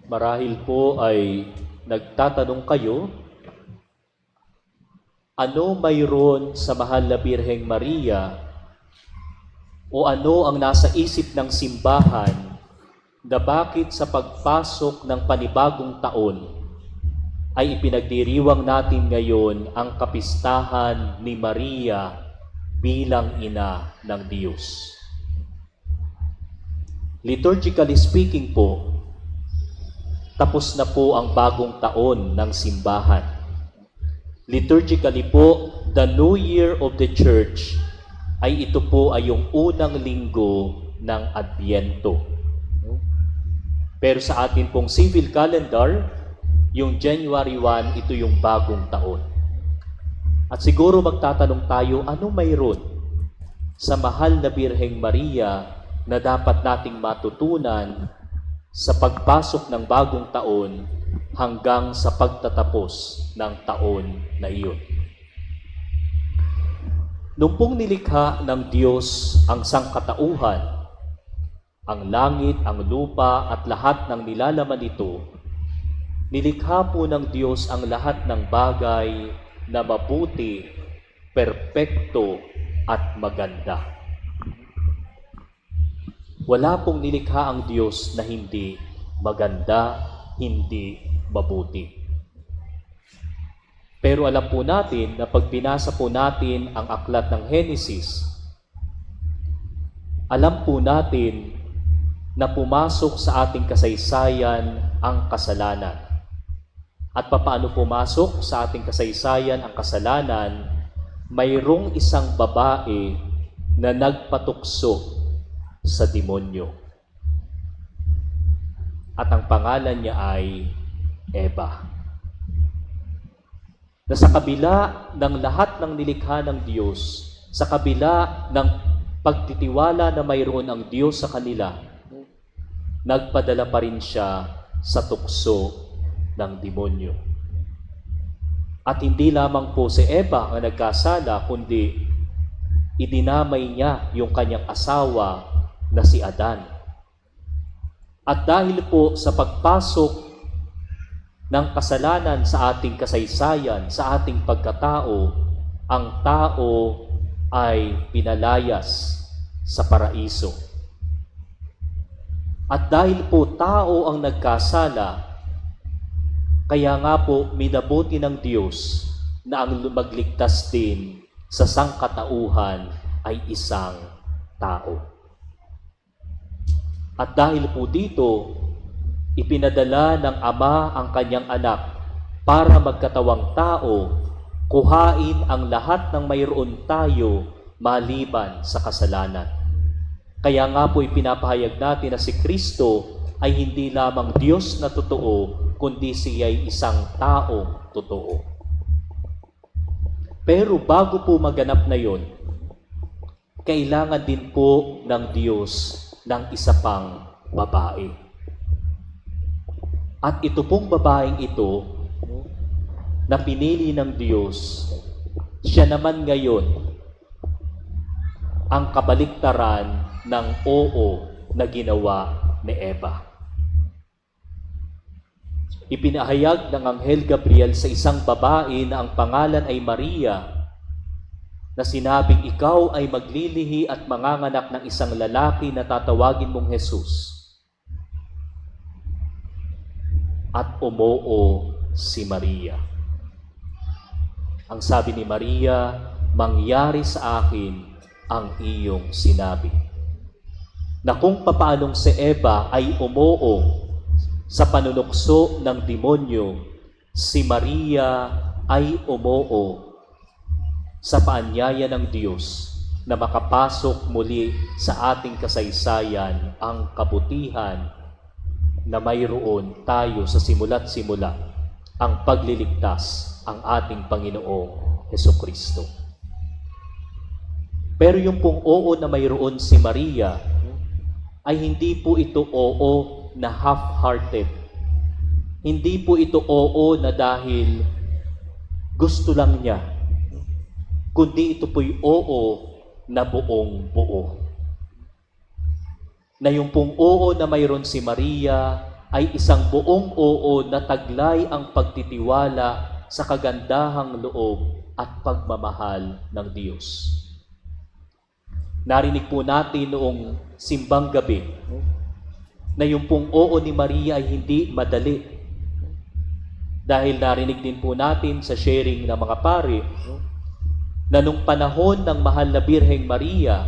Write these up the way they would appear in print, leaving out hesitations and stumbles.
Marahil po ay nagtatanong kayo, ano mayroon sa mahal na Birheng Maria o ano ang nasa isip ng simbahan na bakit sa pagpasok ng panibagong taon ay ipinagdiriwang natin ngayon ang kapistahan ni Maria bilang ina ng Diyos. Liturgically speaking po, tapos na po ang bagong taon ng simbahan. Liturgically po, the New Year of the Church ay ito po ay yung unang linggo ng Adbyento. Pero sa atin pong civil calendar, yung January 1, ito yung bagong taon. At siguro magtatanong tayo, ano mayroon sa mahal na Birheng Maria na dapat nating matutunan sa pagpasok ng bagong taon hanggang sa pagtatapos ng taon na iyon. Nung pong nilikha ng Diyos ang sangkatauhan, ang langit, ang lupa at lahat ng nilalaman nito, nilikha po ng Diyos ang lahat ng bagay na mabuti, perpekto at maganda. Wala pong nilikha ang Diyos na hindi maganda, hindi mabuti. Pero alam po natin na pag binasa po natin ang aklat ng Henesis, alam po natin na pumasok sa ating kasaysayan ang kasalanan. At papaano pumasok sa ating kasaysayan ang kasalanan? Mayroong isang babae na nagpatukso sa demonyo. At ang pangalan niya ay Eva. Na sa kabila ng lahat ng nilikha ng Diyos, sa kabila ng pagtitiwala na mayroon ang Diyos sa kanila, nagpadala pa rin siya sa tukso ng demonyo. At hindi lamang po si Eva ang nagkasala, kundi idinamay niya yung kanyang asawa na si Adan. At dahil po sa pagpasok ng kasalanan sa ating kasaysayan, sa ating pagkatao, ang tao ay pinalayas sa paraiso. At dahil po tao ang nagkasala, kaya nga po minabuti ng Diyos na ang magligtas din sa sangkatauhan ay isang tao. At dahil po dito, ipinadala ng Ama ang kanyang anak para magkatawang tao, kuhain ang lahat ng mayroon tayo maliban sa kasalanan. Kaya nga po ipinapahayag natin na si Kristo ay hindi lamang Diyos na totoo, kundi siya ay isang taong totoo. Pero bago po maganap na yon, kailangan din po ng Diyos ng isa pang babae. At ito pong babaeng ito, na pinili ng Diyos, siya naman ngayon ang kabaliktaran ng oo na ginawa ni Eva. Ipinahayag ng Anghel Gabriel sa isang babae na ang pangalan ay Maria, na sinabing ikaw ay maglilihi at manganganak ng isang lalaki na tatawagin mong Jesus. At umoo si Maria. Ang sabi ni Maria, mangyari sa akin ang iyong sinabi. Na kung papaanong si Eva ay umoo sa panunukso ng demonyo, si Maria ay umoo sa paanyaya ng Diyos na makapasok muli sa ating kasaysayan ang kabutihan na mayroon tayo sa simula't simula, ang pagliligtas ang ating Panginoong Hesukristo. Pero yung pong oo na mayroon si Maria ay hindi po ito oo na half-hearted. Hindi po ito oo na dahil gusto lang niya, kundi ito po'y oo na buong buo. Na yung pong oo na mayroon si Maria ay isang buong oo na taglay ang pagtitiwala sa kagandahang loob at pagmamahal ng Diyos. Narinig po natin noong simbang gabi na yung pong oo ni Maria ay hindi madali. Dahil narinig din po natin sa sharing ng mga pari na nung panahon ng mahal na Birheng Maria,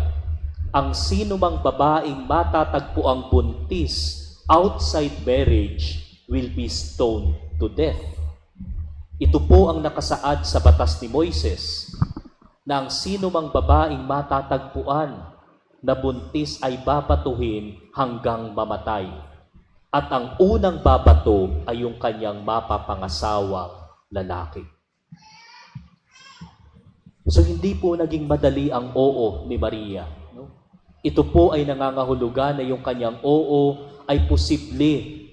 ang sinumang babaeng matatagpo ang buntis outside marriage will be stoned to death. Ito po ang nakasaad sa batas ni Moises na ang sinumang babaeng matatagpuan na buntis ay babatuhin hanggang mamatay. At ang unang babato ay yung kanyang mapapangasawang lalaki. So hindi po naging madali ang oo ni Maria. Ito po ay nangangahulugan na yung kanyang oo ay posible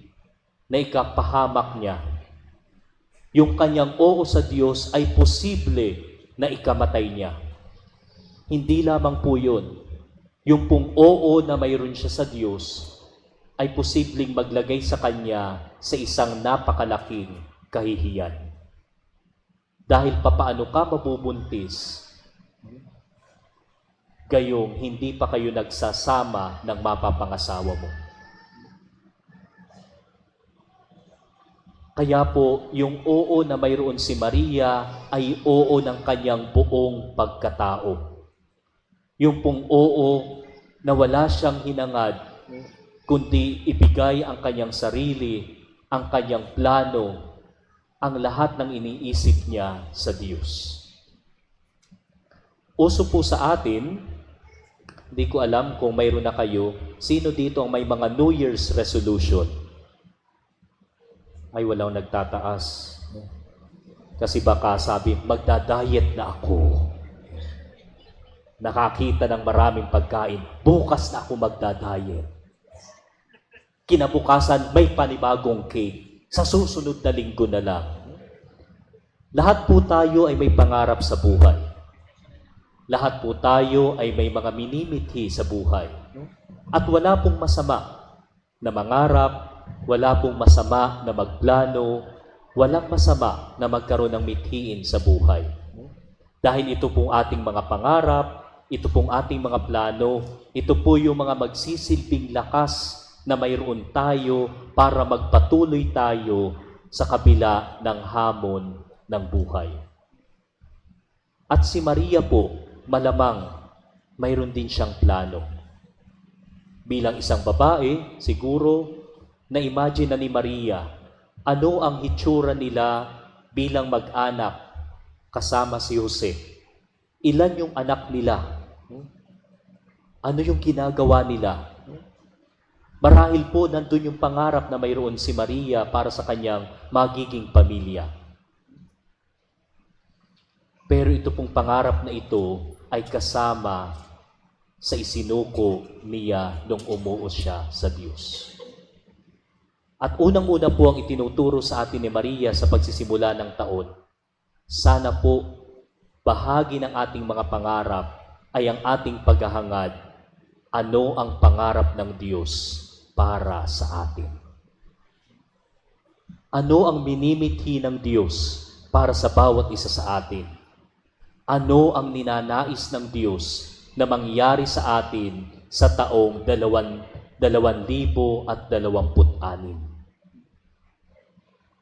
na ikapahamak niya. Yung kanyang oo sa Diyos ay posible na ikamatay niya. Hindi lamang po yun. Yung pong oo na mayroon siya sa Diyos ay posibleng maglagay sa kanya sa isang napakalaking kahihiyan. Dahil papaano ka mabubuntis, gayong hindi pa kayo nagsasama ng mapapangasawa mo. Kaya po, yung oo na mayroon si Maria ay oo ng kanyang buong pagkatao. Yung pong oo na wala siyang hinangad, kundi ibigay ang kanyang sarili, ang kanyang plano, ang lahat ng iniisip niya sa Diyos. Uso po sa atin, hindi ko alam kung mayroon na kayo, sino dito ang may mga New Year's resolution? Ay, walang nagtataas. Kasi baka sabi, magda-diet na ako. Nakakita ng maraming pagkain, bukas na ako magda-diet. Kinabukasan, may panibagong cake. Sa susunod na linggo na lang. Lahat po tayo ay may pangarap sa buhay. Lahat po tayo ay may mga minimithi sa buhay. At wala pong masama na mangarap, wala pong masama na magplano, walang masama na magkaroon ng mithiin sa buhay. Dahil ito pong ating mga pangarap, ito pong ating mga plano, ito po yung mga magsisilbing lakas na mayroon tayo para magpatuloy tayo sa kabila ng hamon ng buhay. At si Maria po, malamang mayroon din siyang plano. Bilang isang babae, siguro, na-imagine na ni Maria, ano ang hitsura nila bilang mag-anak kasama si Jose? Ilan yung anak nila? Ano yung ginagawa nila? Marahil po nandun yung pangarap na mayroon si Maria para sa kanyang magiging pamilya. Pero ito pong pangarap na ito ay kasama sa isinuko niya nung umuos siya sa Diyos. At unang-una po ang itinuturo sa atin ni Maria sa pagsisimula ng taon. Sana po bahagi ng ating mga pangarap ay ang ating paghahangad. Ano ang pangarap ng Diyos para sa atin? Ano ang minimithi ng Diyos para sa bawat isa sa atin? Ano ang ninanais ng Diyos na mangyari sa atin sa taong 2026?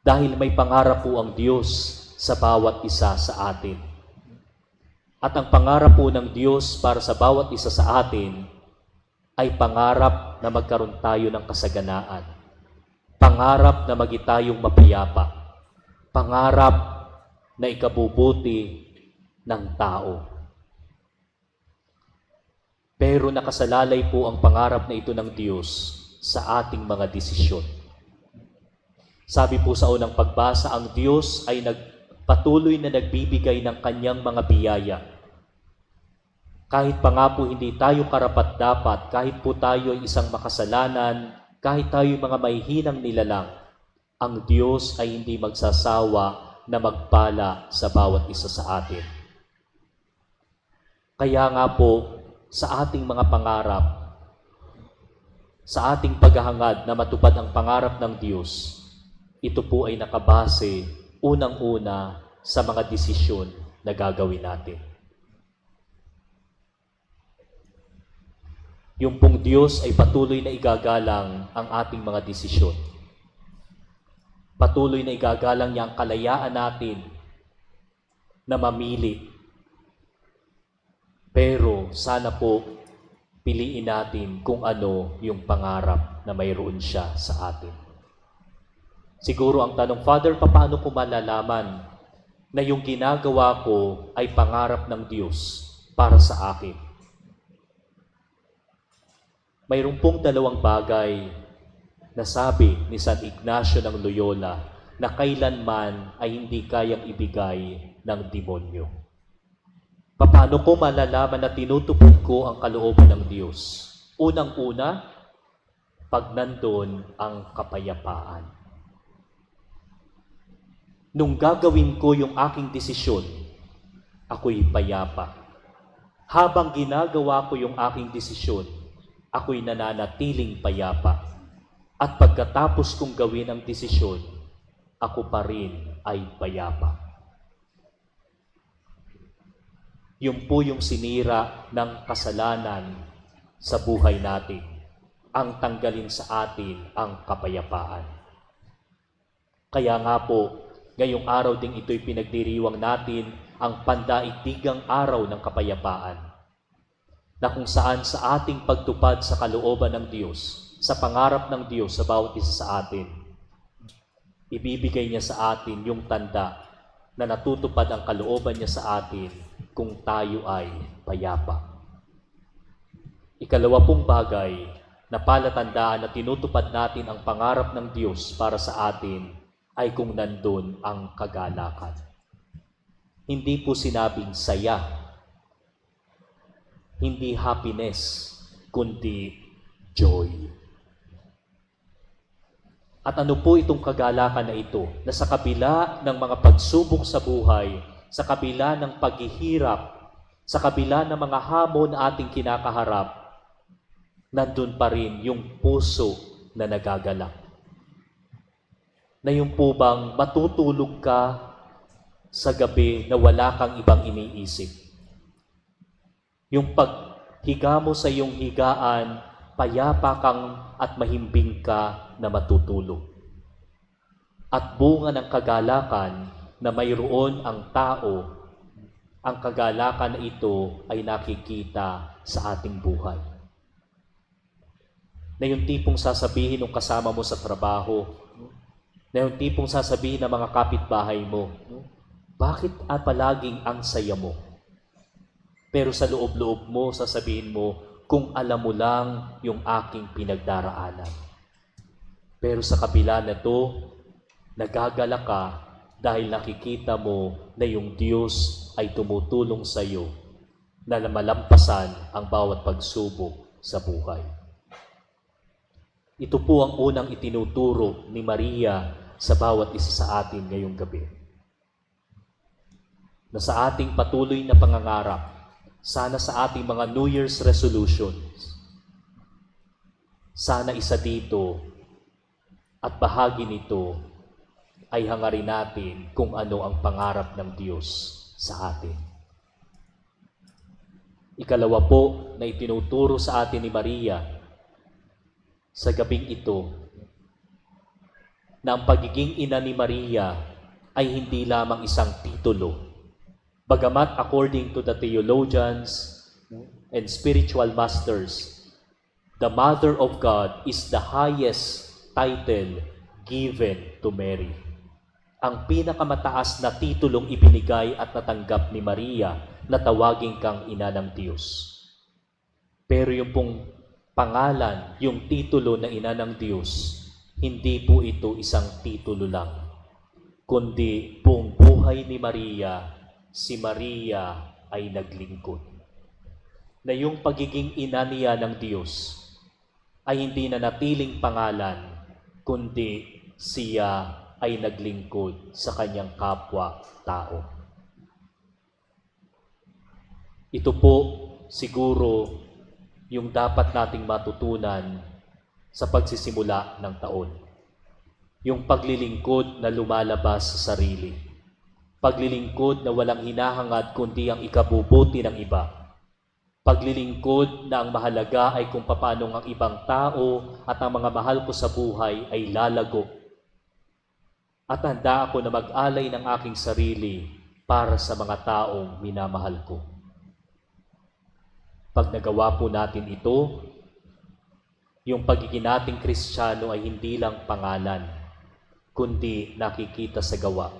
Dahil may pangarap po ang Diyos sa bawat isa sa atin. At ang pangarap po ng Diyos para sa bawat isa sa atin ay pangarap na magkaroon tayo ng kasaganaan. Pangarap na maging tayong mapayapa. Pangarap na ikabubuti ng tao. Pero nakasalalay po ang pangarap na ito ng Diyos sa ating mga desisyon. Sabi po sa unang pagbasa, ang Diyos ay patuloy na nagbibigay ng kanyang mga biyaya. Kahit pa nga po hindi tayo karapat-dapat, kahit po tayo ay isang makasalanan, kahit tayo mga mahihinang nilalang, ang Diyos ay hindi magsasawa na magpala sa bawat isa sa atin. Kaya nga po, sa ating mga pangarap, sa ating paghahangad na matupad ang pangarap ng Diyos, ito po ay nakabase unang-una sa mga desisyon na gagawin natin. Yung pong Diyos ay patuloy na igagalang ang ating mga desisyon. Patuloy na igagalang niya ang kalayaan natin na mamili. Pero sana po piliin natin kung ano yung pangarap na mayroon siya sa atin. Siguro ang tanong, Father, paano ko malalaman na yung ginagawa ko ay pangarap ng Diyos para sa akin? Mayroon pong dalawang bagay na sabi ni San Ignacio ng Loyola na kailanman ay hindi kayang ibigay ng demonyo. Paano ko malalaman na tinutupad ko ang kalooban ng Diyos? Unang-una, pag nandun ang kapayapaan. Nung gagawin ko yung aking desisyon, ako'y payapa. Habang ginagawa ko yung aking desisyon, ako'y nananatiling payapa. At pagkatapos kong gawin ang desisyon, ako pa rin ay payapa. Yun po yung sinira ng kasalanan sa buhay natin, ang tanggalin sa atin ang kapayapaan. Kaya nga po, ngayong araw ding ito'y pinagdiriwang natin ang pandaigdigang araw ng kapayapaan, na kung saan sa ating pagtupad sa kalooban ng Diyos, sa pangarap ng Diyos sa bawat isa sa atin, ibibigay niya sa atin yung tanda na natutupad ang kalooban niya sa atin kung tayo ay payapa. Ikalawa pong bagay na palatandaan na tinutupad natin ang pangarap ng Diyos para sa atin ay kung nandun ang kagalakan. Hindi po sinabing saya, hindi happiness, kundi joy. At ano po itong kagalakan na ito? Na sa kabila ng mga pagsubok sa buhay, sa kabila ng paghihirap, sa kabila ng mga hamon na ating kinakaharap, nandun pa rin yung puso na nagagalak. Na yung po bang matutulog ka sa gabi na wala kang ibang iniisip. Yung paghiga mo sa iyong higaan, payapa kang at mahimbing ka na matutulog. At bunga ng kagalakan na mayroon ang tao, ang kagalakan na ito ay nakikita sa ating buhay. Na yung tipong sasabihin ng kasama mo sa trabaho, na yung tipong sasabihin ng mga kapitbahay mo, bakit palaging ang saya mo? Pero sa loob-loob mo, sasabihin mo, kung alam mo lang yung aking pinagdaraanan. Pero sa kabila na to, nagagala ka dahil nakikita mo na yung Diyos ay tumutulong sa iyo na malampasan ang bawat pagsubok sa buhay. Ito po ang unang itinuturo ni Maria sa bawat isa sa atin ngayong gabi. Na sa ating patuloy na pangangarap, sana sa ating mga New Year's resolutions, sana isa dito at bahagi nito ay hangarin natin kung ano ang pangarap ng Diyos sa atin. Ikalawa po na itinuturo sa atin ni Maria sa gabing ito, na ang pagiging ina ni Maria ay hindi lamang isang titulo. Bagamat according to the theologians and spiritual masters, the Mother of God is the highest title given to Mary. Ang pinakamataas na titulong ibinigay at natanggap ni Maria na tawagin kang ina ng Diyos. Pero yung pong pangalan, yung titulo na ina ng Diyos, hindi po ito isang titulo lang, kundi buong buhay ni Maria, si Maria ay naglingkod. Na yung pagiging ina niya ng Diyos ay hindi na natiling pangalan, kundi siya ay naglingkod sa kanyang kapwa-tao. Ito po siguro yung dapat nating matutunan sa pagsisimula ng taon. Yung paglilingkod na lumalabas sa sarili. Paglilingkod na walang hinahangad kundi ang ikabubuti ng iba. Paglilingkod na ang mahalaga ay kung paano ang ibang tao at ang mga mahal ko sa buhay ay lalago. At handa ako na mag-alay ng aking sarili para sa mga taong minamahal ko. Pag nagawa po natin ito, yung pagiging nating Kristiyano ay hindi lang pangalan, kundi nakikita sa gawa.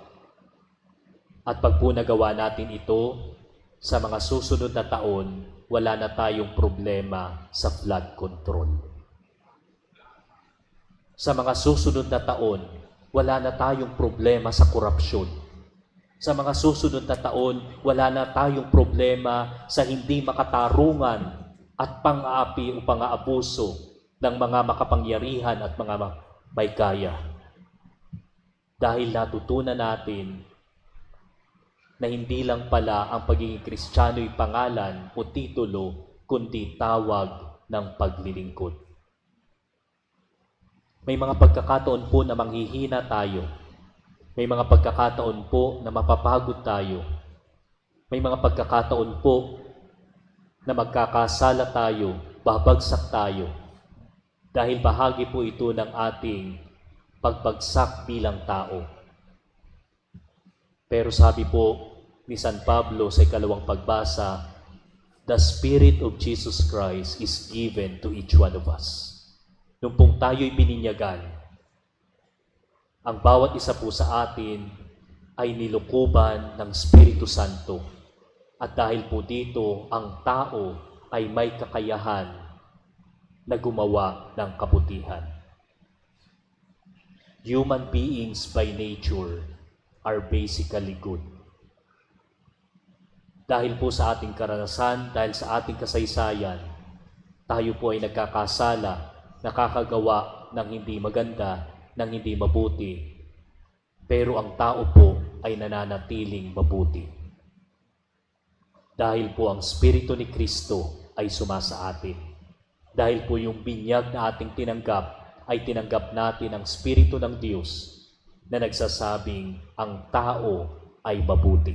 At pag po nagawa natin ito, sa mga susunod na taon, wala na tayong problema sa flood control. Sa mga susunod na taon, wala na tayong problema sa korupsyon. Sa mga susunod na taon, wala na tayong problema sa hindi makatarungan at pang-aapi o pang-aabuso ng mga makapangyarihan at mga may kaya. Dahil natutunan natin na hindi lang pala ang pagiging Kristiyano'y pangalan o titulo, kundi tawag ng paglilingkod. May mga pagkakataon po na manghihina tayo. May mga pagkakataon po na mapapagod tayo. May mga pagkakataon po na magkakasala tayo, babagsak tayo. Dahil bahagi po ito ng ating pagbagsak bilang tao. Pero sabi po ni San Pablo sa ikalawang pagbasa, the Spirit of Jesus Christ is given to each one of us. Nung pong tayo'y bininyagan, ang bawat isa po sa atin ay nilukuban ng Espiritu Santo. At dahil po dito, ang tao ay may kakayahan na gumawa ng kabutihan. Human beings by nature are basically good. Dahil po sa ating karanasan, dahil sa ating kasaysayan, tayo po ay nagkakasala, nakakagawa ng hindi maganda, ng hindi mabuti. Pero ang tao po ay nananatiling mabuti. Dahil po ang Espiritu ni Kristo ay sumasa atin. Dahil po yung binyag na ating tinanggap, ay tinanggap natin ang Espiritu ng Diyos na nagsasabing ang tao ay mabuti.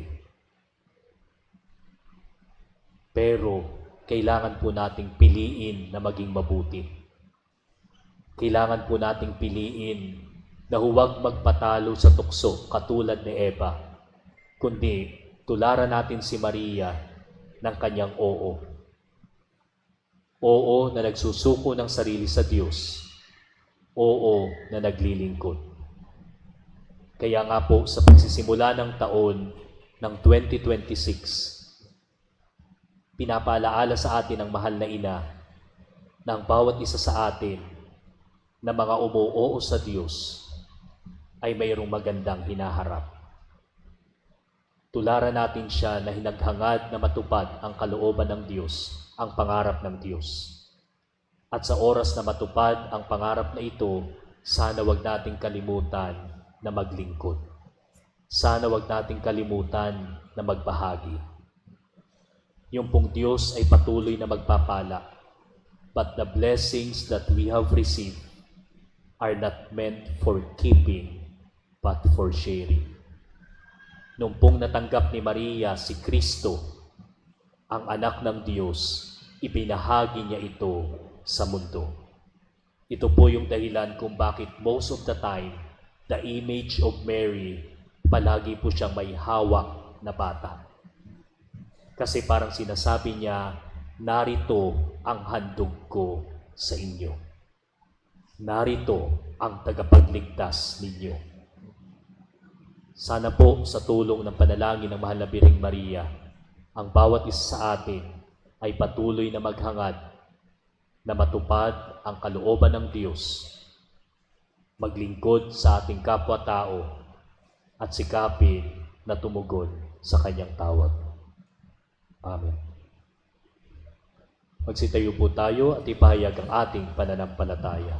Pero kailangan po nating piliin na maging mabuti. Kailangan po nating piliin na huwag magpatalo sa tukso katulad ni Eva, kundi tularan natin si Maria ng kanyang oo. Oo na nagsusuko ng sarili sa Diyos. Oo na naglilingkod. Kaya nga po sa pagsisimula ng taon ng 2026, pinapaalaala sa atin ng mahal na ina na ang bawat isa sa atin na mga umuoo sa Diyos ay mayroong magandang hinaharap. Tularan natin siya na hinaghangad na matupad ang kalooban ng Diyos, ang pangarap ng Diyos. At sa oras na matupad ang pangarap na ito, sana wag nating kalimutan na maglingkod. Sana wag nating kalimutan na magbahagi. Yung pong Diyos ay patuloy na magpapala, but the blessings that we have received are not meant for keeping, but for sharing. Nung pong natanggap ni Maria si Kristo, ang anak ng Diyos, ibinahagi niya ito sa mundo. Ito po yung dahilan kung bakit most of the time, the image of Mary, palagi po siyang may hawak na bata. Kasi parang sinasabi niya, narito ang handog ko sa inyo. Narito ang tagapagligtas ninyo. Sana po sa tulong ng panalangin ng Mahal na Birheng Maria, ang bawat isa sa atin ay patuloy na maghangad na matupad ang kalooban ng Diyos, maglingkod sa ating kapwa-tao at sikapin na tumugon sa kanyang tawag. Amen. Magsitayo po tayo at ipahayag ang ating pananampalataya.